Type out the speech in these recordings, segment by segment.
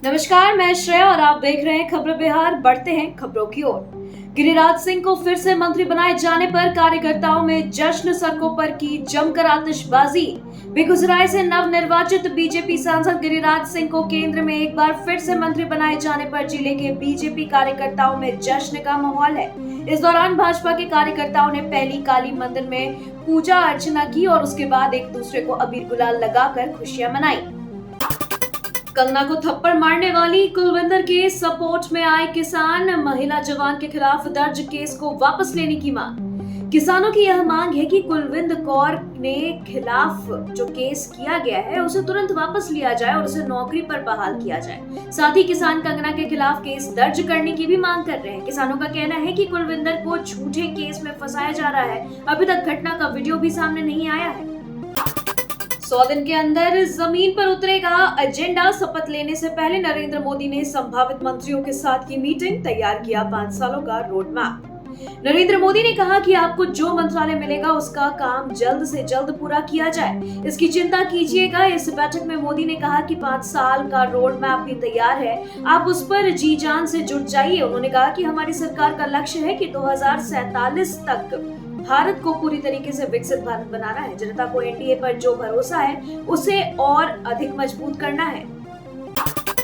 नमस्कार, मैं श्रेया और आप देख रहे हैं खबर बिहार। बढ़ते हैं खबरों की ओर। गिरिराज सिंह को फिर से मंत्री बनाए जाने पर कार्यकर्ताओं में जश्न, सड़कों पर की जमकर आतिशबाजी। बेगूसराय से नवनिर्वाचित बीजेपी सांसद गिरिराज सिंह को केंद्र में एक बार फिर से मंत्री बनाए जाने पर जिले के बीजेपी कार्यकर्ताओं में जश्न का माहौल है। इस दौरान भाजपा के कार्यकर्ताओं ने पहली काली मंदिर में पूजा अर्चना की और उसके बाद एक दूसरे को अबीर गुलाल लगाकर खुशियां मनाई। कंगना को थप्पड़ मारने वाली कुलविंदर के सपोर्ट में आए किसान, महिला जवान के खिलाफ दर्ज केस को वापस लेने की मांग। किसानों की यह मांग है कि कुलविंद कौर ने खिलाफ जो केस किया गया है उसे तुरंत वापस लिया जाए और उसे नौकरी पर बहाल किया जाए। साथ ही किसान कंगना के खिलाफ केस दर्ज करने की भी मांग कर रहे हैं। किसानों का कहना है कि कुलविंदर को झूठे केस में फंसाया जा रहा है। अभी तक घटना का वीडियो भी सामने नहीं आया है। 100 दिन के अंदर जमीन पर उतरेगा एजेंडा। शपथ लेने से पहले नरेंद्र मोदी ने संभावित मंत्रियों के साथ की मीटिंग, तैयार किया 5 सालों का रोड मैप। नरेंद्र मोदी ने कहा कि आपको जो मंत्रालय मिलेगा उसका काम जल्द से जल्द पूरा किया जाए, इसकी चिंता कीजिएगा। इस बैठक में मोदी ने कहा कि 5 साल का रोड मैप भी तैयार है, आप उस पर जी जान से जुट जाइए। उन्होंने कहा कि हमारी सरकार का लक्ष्य है कि 2047 तक भारत को पूरी तरीके से विकसित भारत बनाना है। जनता को एनडीए पर जो भरोसा है उसे और अधिक मजबूत करना है।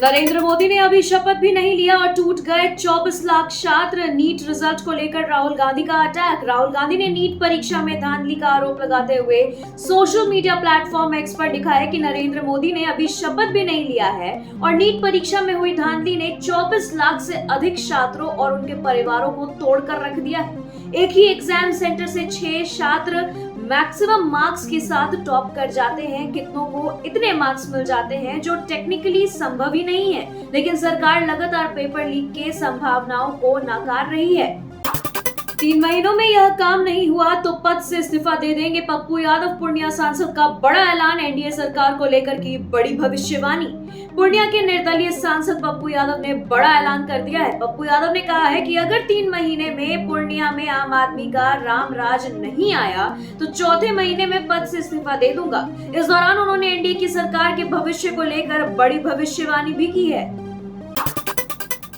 नरेंद्र मोदी ने अभी शपथ भी नहीं लिया और टूट गए 24 लाख छात्र। नीट रिजल्ट को लेकर राहुल गांधी का अटैक। राहुल गांधी ने नीट परीक्षा में धांधली का आरोप लगाते हुए सोशल मीडिया प्लेटफॉर्म एक्स पर लिखा है कि नरेंद्र मोदी ने अभी शपथ भी नहीं लिया है और नीट परीक्षा में हुई धांधली ने 24 लाख से अधिक छात्रों और उनके परिवारों को तोड़कर रख दिया है। एक ही एग्जाम सेंटर से 6 छात्र मैक्सिमम मार्क्स के साथ टॉप कर जाते हैं। कितनों को इतने मार्क्स मिल जाते हैं जो टेक्निकली संभव ही नहीं है, लेकिन सरकार लगातार पेपर लीक के संभावनाओं को नकार रही है। 3 महीनों में यह काम नहीं हुआ तो पद से इस्तीफा दे देंगे पप्पू यादव। पूर्णिया सांसद का बड़ा ऐलान, एनडीए सरकार को लेकर की बड़ी भविष्यवाणी। पूर्णिया के निर्दलीय सांसद पप्पू यादव ने बड़ा ऐलान कर दिया है। पप्पू यादव ने कहा है कि अगर 3 महीने में पूर्णिया में आम आदमी का राम राज नहीं आया तो चौथे महीने में पद से इस्तीफा दे दूंगा। इस दौरान उन्होंने एनडीए की सरकार के भविष्य को लेकर बड़ी भविष्यवाणी भी की है।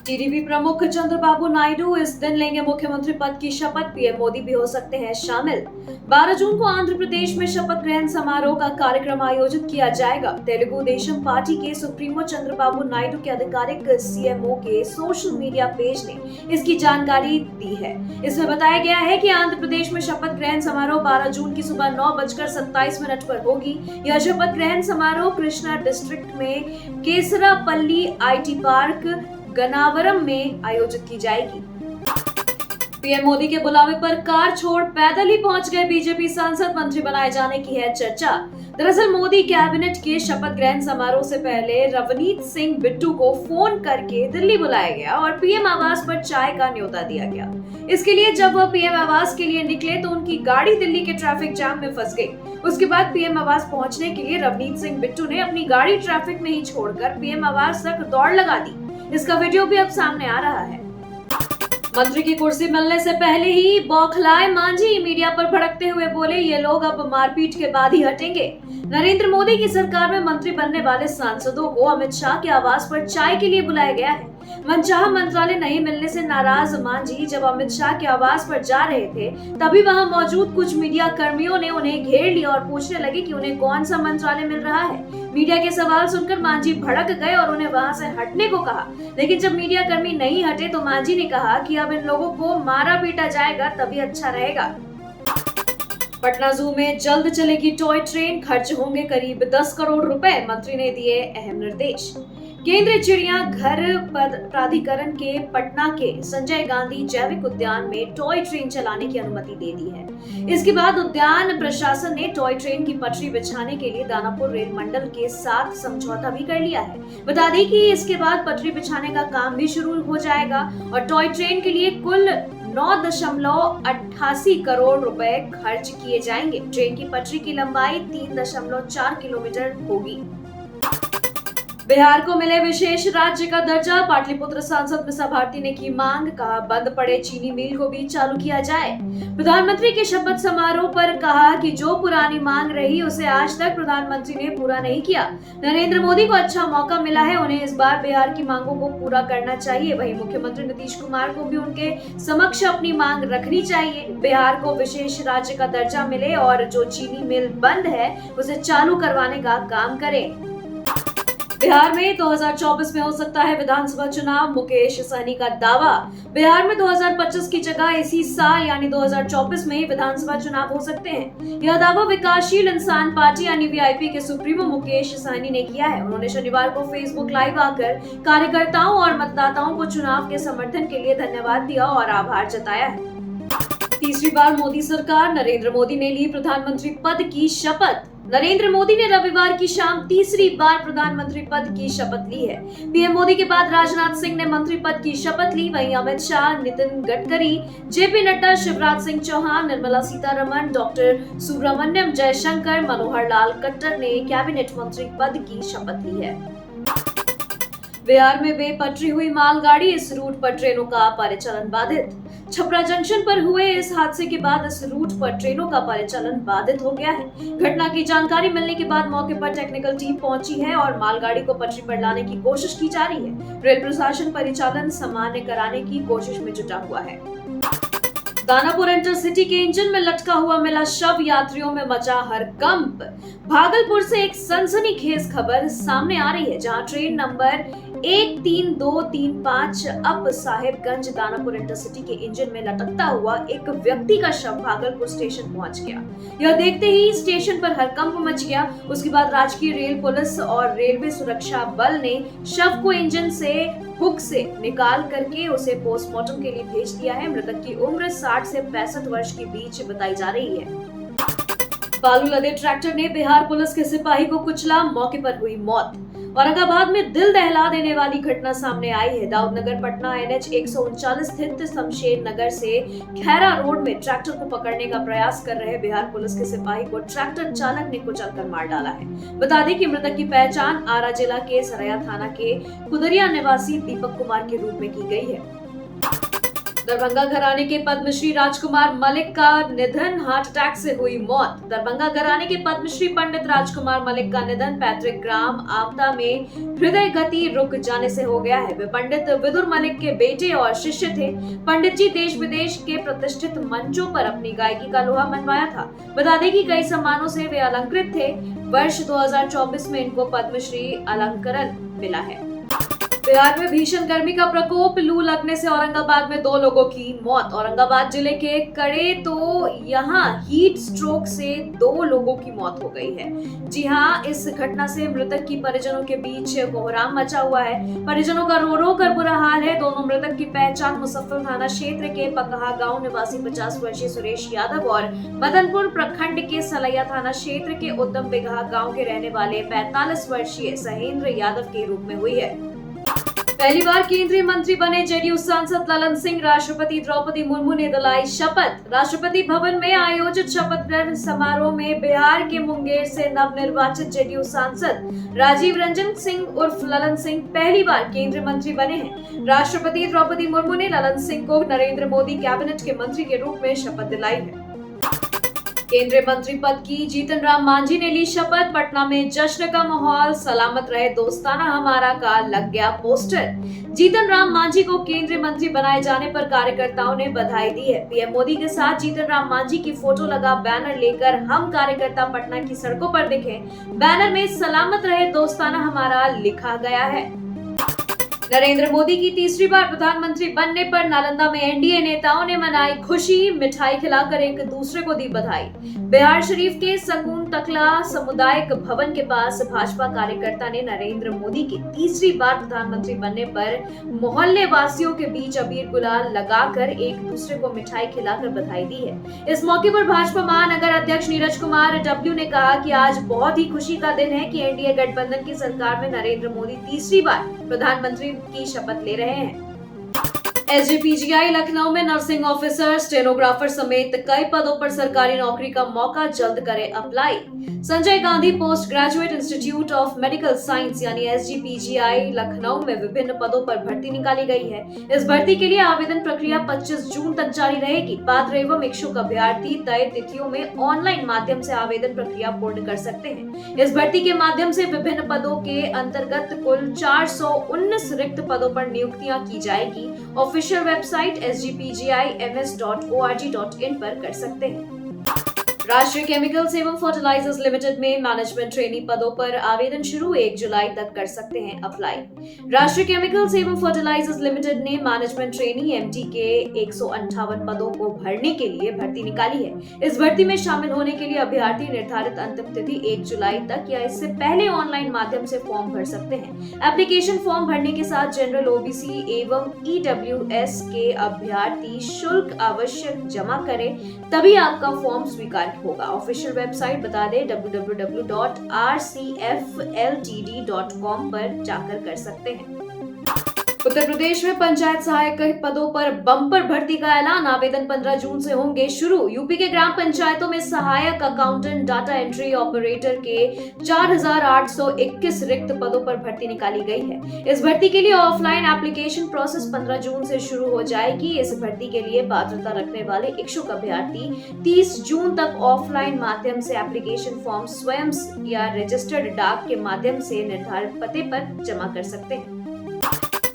टीडीपी प्रमुख चंद्रबाबू नायडू इस दिन लेंगे मुख्यमंत्री पद की शपथ। पीएम मोदी भी हो सकते हैं शामिल। 12 जून को आंध्र प्रदेश में शपथ ग्रहण समारोह का कार्यक्रम आयोजित किया जाएगा। तेलुगु देशम पार्टी के सुप्रीमो चंद्रबाबू नायडू के आधिकारिक सीएमओ के सोशल मीडिया पेज ने इसकी जानकारी दी है। इसमें बताया गया है कि आंध्र प्रदेश में शपथ ग्रहण समारोह 12 जून की सुबह 9:27 पर होगी। यह शपथ ग्रहण समारोह कृष्णा डिस्ट्रिक्ट में केसरापल्ली IT पार्क गनावरम में आयोजित की जाएगी। पीएम मोदी के बुलावे पर कार छोड़ पैदल ही पहुंच गए बीजेपी सांसद। मंत्री बनाए जाने की है चर्चा। दरअसल मोदी कैबिनेट के शपथ ग्रहण समारोह से पहले रवनीत सिंह बिट्टू को फोन करके दिल्ली बुलाया गया और पीएम आवास पर चाय का न्योता दिया गया। इसके लिए जब वह पीएम आवास के लिए निकले तो उनकी गाड़ी दिल्ली के ट्रैफिक जाम में फंस गई। उसके बाद पीएम आवास पहुंचने के लिए रवनीत सिंह बिट्टू ने अपनी गाड़ी ट्रैफिक में ही छोड़कर पीएम आवास तक दौड़ लगा दी। इसका वीडियो भी अब सामने आ रहा है। मंत्री की कुर्सी मिलने से पहले ही बौखलाए मांझी मीडिया पर भड़कते हुए बोले, ये लोग अब मारपीट के बाद ही हटेंगे। नरेंद्र मोदी की सरकार में मंत्री बनने वाले सांसदों को अमित शाह के आवास पर चाय के लिए बुलाया गया है। मनचाहा मंत्रालय नहीं मिलने से नाराज मांझी जब अमित शाह के आवास पर जा रहे थे तभी वहां मौजूद कुछ मीडिया कर्मियों ने उन्हें घेर लिया और पूछने लगे कि उन्हें कौन सा मंत्रालय मिल रहा है। मीडिया के सवाल सुनकर मांझी भड़क गए और उन्हें वहां से हटने को कहा, लेकिन जब मीडिया कर्मी नहीं हटे तो मांझी ने कहा कि अब इन लोगों को मारा पीटा जाएगा तभी अच्छा रहेगा। पटना जू में जल्द चलेगी टॉय ट्रेन, खर्च होंगे करीब 10 करोड़ रुपए। मंत्री ने दिए अहम निर्देश। केंद्रीय चिड़ियाघर प्राधिकरण के पटना के संजय गांधी जैविक उद्यान में टॉय ट्रेन चलाने की अनुमति दे दी है। इसके बाद उद्यान प्रशासन ने टॉय ट्रेन की पटरी बिछाने के लिए दानापुर रेल मंडल के साथ समझौता भी कर लिया है। बता दें कि इसके बाद पटरी बिछाने का काम भी शुरू हो जाएगा और टॉय ट्रेन के लिए कुल 9.88 करोड़ रुपए खर्च किए जाएंगे। ट्रेन की पटरी की लंबाई 3.4 किलोमीटर होगी। बिहार को मिले विशेष राज्य का दर्जा, पाटलिपुत्र सांसद मीसा भारती ने की मांग, कहा बंद पड़े चीनी मिल को भी चालू किया जाए। प्रधानमंत्री के शपथ समारोह पर कहा कि जो पुरानी मांग रही उसे आज तक प्रधानमंत्री ने पूरा नहीं किया। नरेंद्र मोदी को अच्छा मौका मिला है, उन्हें इस बार बिहार की मांगों को पूरा करना चाहिए। वहीं मुख्यमंत्री नीतीश कुमार को भी उनके समक्ष अपनी मांग रखनी चाहिए। बिहार को विशेष राज्य का दर्जा मिले और जो चीनी मिल बंद है उसे चालू करवाने का काम करें। बिहार में 2024 में हो सकता है विधानसभा चुनाव, मुकेश सहनी का दावा। बिहार में 2025 की जगह इसी साल यानी 2024 में विधानसभा चुनाव हो सकते हैं। यह दावा विकासशील इंसान पार्टी यानी वीआईपी के सुप्रीमो मुकेश सहनी ने किया है। उन्होंने शनिवार को फेसबुक लाइव आकर कार्यकर्ताओं और मतदाताओं को चुनाव के समर्थन के लिए धन्यवाद दिया और आभार जताया है। तीसरी बार मोदी सरकार, नरेंद्र मोदी ने ली प्रधानमंत्री पद की शपथ। नरेंद्र मोदी ने रविवार की शाम तीसरी बार प्रधानमंत्री पद की शपथ ली है। पीएम मोदी के बाद राजनाथ सिंह ने मंत्री पद की शपथ ली। वहीं अमित शाह, नितिन गडकरी, जेपी नड्डा, शिवराज सिंह चौहान, निर्मला सीतारमण, डॉक्टर सुब्रमण्यम जयशंकर, मनोहर लाल खट्टर ने कैबिनेट मंत्री पद की शपथ ली है। बिहार में बेपटरी हुई मालगाड़ी, इस रूट पर ट्रेनों का परिचालन बाधित। छपरा जंक्शन पर हुए इस हादसे के बाद इस रूट पर ट्रेनों का परिचालन बाधित हो गया है। घटना की जानकारी मिलने के बाद मौके पर टेक्निकल टीम पहुंची है और मालगाड़ी को पटरी पर लाने की कोशिश की जा रही है। रेल प्रशासन परिचालन सामान्य कराने की कोशिश में जुटा हुआ है। दानापुर इंटरसिटी के इंजन में लटका हुआ मिला शव, यात्रियों में मचा हड़कंप। भागलपुर से एक सनसनीखेज खबर सामने आ रही है, जहां train number 13235 up Sahebganj Danapur intercity के इंजन में लटकता हुआ एक व्यक्ति का शव भागलपुर स्टेशन पहुंच गया। यह देखते ही स्टेशन पर हड़कंप मच गया। उसके बाद राजकीय रेल पुलिस और रेलवे सुरक्षा बल ने शव को इंजन से हुक से निकाल करके उसे पोस्टमार्टम के लिए भेज दिया है। मृतक की उम्र 60 से 65 वर्ष के बीच बताई जा रही है। बालू लदे ट्रैक्टर ने बिहार पुलिस के सिपाही को कुचला, मौके पर हुई मौत। औरंगाबाद में दिल दहला देने वाली घटना सामने आई है। दाऊदनगर पटना NH 139 स्थित शमशेर नगर से खैरा रोड में ट्रैक्टर को पकड़ने का प्रयास कर रहे बिहार पुलिस के सिपाही को ट्रैक्टर चालक ने कुचलकर मार डाला है। बता दें कि मृतक की पहचान आरा जिला के सरैया थाना के कुदरिया निवासी दीपक कुमार के रूप में की गई है। दरभंगा घराने के पद्मश्री राजकुमार मलिक का निधन, हार्ट अटैक से हुई मौत। दरभंगा घराने के पद्मश्री पंडित राजकुमार मलिक का निधन पैतृक ग्राम आपदा में हृदय गति रुक जाने से हो गया है। वे पंडित विदुर मलिक के बेटे और शिष्य थे। पंडित जी देश विदेश के प्रतिष्ठित मंचों पर अपनी गायकी का लोहा मनवाया था। बता दें कि कई सम्मानों से वे अलंकृत थे। वर्ष 2024 में इनको पद्मश्री अलंकरण मिला है। बिहार में भीषण गर्मी का प्रकोप, लू लगने से औरंगाबाद में 2 लोगों की मौत। औरंगाबाद जिले के कड़े तो यहां हीट स्ट्रोक से 2 लोगों की मौत हो गई है। जी हां, इस घटना से मृतक की परिजनों के बीच कोहराम मचा हुआ है। परिजनों का रो रो कर बुरा हाल है। दोनों मृतक की पहचान मुजफ्फर थाना क्षेत्र के पकहा गांव निवासी 50 वर्षीय सुरेश यादव और मदनपुर प्रखंड के सलैया थाना क्षेत्र के उद्यम बिगहा गांव के रहने वाले 45 वर्षीय सहेंद्र यादव के रूप में हुई है। पहली बार केंद्रीय मंत्री बने जेडीयू सांसद ललन सिंह, राष्ट्रपति द्रौपदी मुर्मू ने दिलाई शपथ। राष्ट्रपति भवन में आयोजित शपथ ग्रहण समारोह में बिहार के मुंगेर से नवनिर्वाचित जेडीयू सांसद राजीव रंजन सिंह उर्फ ललन सिंह पहली बार केंद्रीय मंत्री बने हैं। राष्ट्रपति द्रौपदी मुर्मू ने ललन सिंह को नरेंद्र मोदी कैबिनेट के मंत्री के रूप में शपथ दिलाई है। केंद्रीय मंत्री पद की जीतन राम मांझी ने ली शपथ। पटना में जश्न का माहौल, सलामत रहे दोस्ताना हमारा का लग गया पोस्टर। जीतन राम मांझी को केंद्रीय मंत्री बनाए जाने पर कार्यकर्ताओं ने बधाई दी है। पीएम मोदी के साथ जीतन राम मांझी की फोटो लगा बैनर लेकर हम कार्यकर्ता पटना की सड़कों पर दिखे। बैनर में सलामत रहे दोस्ताना हमारा लिखा गया है। नरेंद्र मोदी की तीसरी बार प्रधानमंत्री बनने पर नालंदा में एनडीए नेताओं ने मनाई खुशी, मिठाई खिलाकर एक दूसरे को दी बधाई। बिहार शरीफ के सकून तकला सामुदायिक भवन के पास भाजपा कार्यकर्ता ने नरेंद्र मोदी की तीसरी बार प्रधानमंत्री बनने पर मोहल्ले वासियों के बीच अबीर गुलाल लगाकर एक दूसरे को मिठाई खिलाकर बधाई दी है। इस मौके पर भाजपा महानगर अध्यक्ष नीरज कुमार डब्ल्यू ने कहा कि आज बहुत ही खुशी का दिन है कि एनडीए गठबंधन की सरकार में नरेंद्र मोदी तीसरी बार प्रधानमंत्री की शपथ ले रहे हैं। एसजीपीजीआई लखनऊ में नर्सिंग ऑफिसर, स्टेनोग्राफर समेत कई पदों पर सरकारी नौकरी का मौका, जल्द करें apply. Sanjay Gandhi post graduate institute of medical science यानी एसजीपीजीआई लखनऊ में विभिन्न पदों पर भर्ती निकाली गई है। इस भर्ती के लिए आवेदन प्रक्रिया 25 जून तक जारी रहेगी। पात्र एवं इच्छुक अभ्यर्थी तय तिथियों में ऑनलाइन माध्यम से आवेदन प्रक्रिया पूर्ण कर सकते हैं। इस भर्ती के माध्यम से विभिन्न पदों के अंतर्गत कुल 419 रिक्त पदों पर नियुक्तियां की जाएगी। ऑफिशियल वेबसाइट sgpgims.org.in पर कर सकते हैं। राष्ट्रीय केमिकल्स एवं फर्टिलाइजर्स लिमिटेड में मैनेजमेंट ट्रेनी पदों पर आवेदन शुरू, 1 जुलाई तक कर सकते हैं अप्लाई। राष्ट्रीय केमिकल्स एवं फर्टिलाइजर्स लिमिटेड ने मैनेजमेंट ट्रेनी एमटी के 158 पदों को भरने के लिए भर्ती निकाली है। इस भर्ती में शामिल होने के लिए अभ्यर्थी निर्धारित अंतिम तिथि 1 जुलाई तक या इससे पहले ऑनलाइन माध्यम से फॉर्म भर सकते हैं। एप्लीकेशन फॉर्म भरने के साथ जनरल, ओबीसी एवं ईडब्ल्यूएस के अभ्यर्थी शुल्क अवश्य जमा करें, तभी आपका फॉर्म स्वीकार होगा। ऑफिशियल वेबसाइट बता दें www.rcfltd.com पर जाकर कर सकते हैं। उत्तर प्रदेश में पंचायत सहायक के पदों पर बम्पर भर्ती का ऐलान, आवेदन 15 जून से होंगे शुरू। यूपी के ग्राम पंचायतों में सहायक अकाउंटेंट, डाटा एंट्री ऑपरेटर के 4821 रिक्त पदों पर भर्ती निकाली गई है। इस भर्ती के लिए ऑफलाइन एप्लीकेशन प्रोसेस 15 जून से शुरू हो जाएगी। इस भर्ती के लिए पात्रता रखने वाले इच्छुक अभ्यर्थी 30 जून तक ऑफलाइन माध्यम से एप्लीकेशन फॉर्म स्वयं या रजिस्टर्ड डाक के माध्यम से निर्धारित पते पर जमा कर सकते हैं।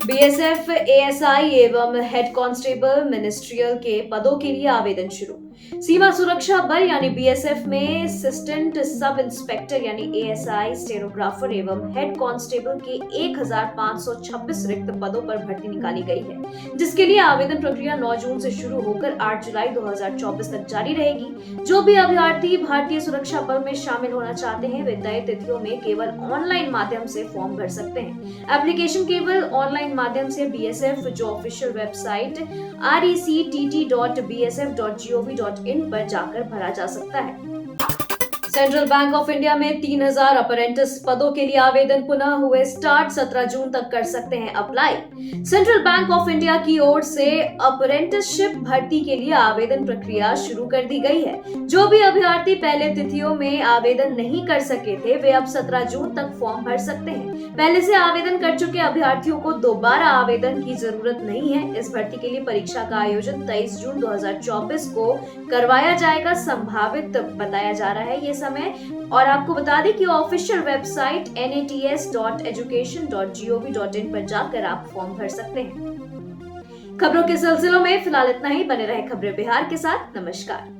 बीएसएफ, एएसआई एवं हेड कांस्टेबल मिनिस्ट्रियल के पदों के लिए आवेदन शुरू। सीमा सुरक्षा बल यानी बीएसएफ में असिस्टेंट सब इंस्पेक्टर यानी एएसआई, स्टेनोग्राफर एवं हेड कांस्टेबल के 1526 रिक्त पदों पर भर्ती निकाली गई है, जिसके लिए आवेदन प्रक्रिया 9 जून से शुरू होकर 8 जुलाई 2024 तक जारी रहेगी। जो भी अभ्यर्थी भारतीय सुरक्षा बल में शामिल होना चाहते हैं, वे तय तिथियों में केवल ऑनलाइन माध्यम से फॉर्म भर सकते हैं। एप्लीकेशन केवल ऑनलाइन माध्यम से बीएसएफ जो ऑफिशियल वेबसाइट rectt.bsf.gov.in पर जाकर भरा जा सकता है। सेंट्रल बैंक ऑफ इंडिया में 3000 अप्रेंटिस पदों के लिए आवेदन पुनः हुए स्टार्ट, 17 जून तक कर सकते हैं apply. Central bank of India की ओर से अप्रेंटिसशिप भर्ती के लिए आवेदन प्रक्रिया शुरू कर दी गई है। जो भी अभ्यर्थी पहले तिथियों में आवेदन नहीं कर सके थे, वे अब 17 जून तक फॉर्म भर सकते हैं। पहले से आवेदन कर चुके अभ्यर्थियों को दोबारा आवेदन की जरूरत नहीं है। इस भर्ती के लिए परीक्षा का आयोजन 23 जून 2024 को करवाया जाएगा, संभावित बताया जा रहा है ये समय। और आपको बता दें कि ऑफिशियल वेबसाइट nats.education.gov.in पर जाकर आप फॉर्म भर सकते हैं। खबरों के सिलसिलों में फिलहाल इतना ही। बने रहे खबरें बिहार के साथ। नमस्कार।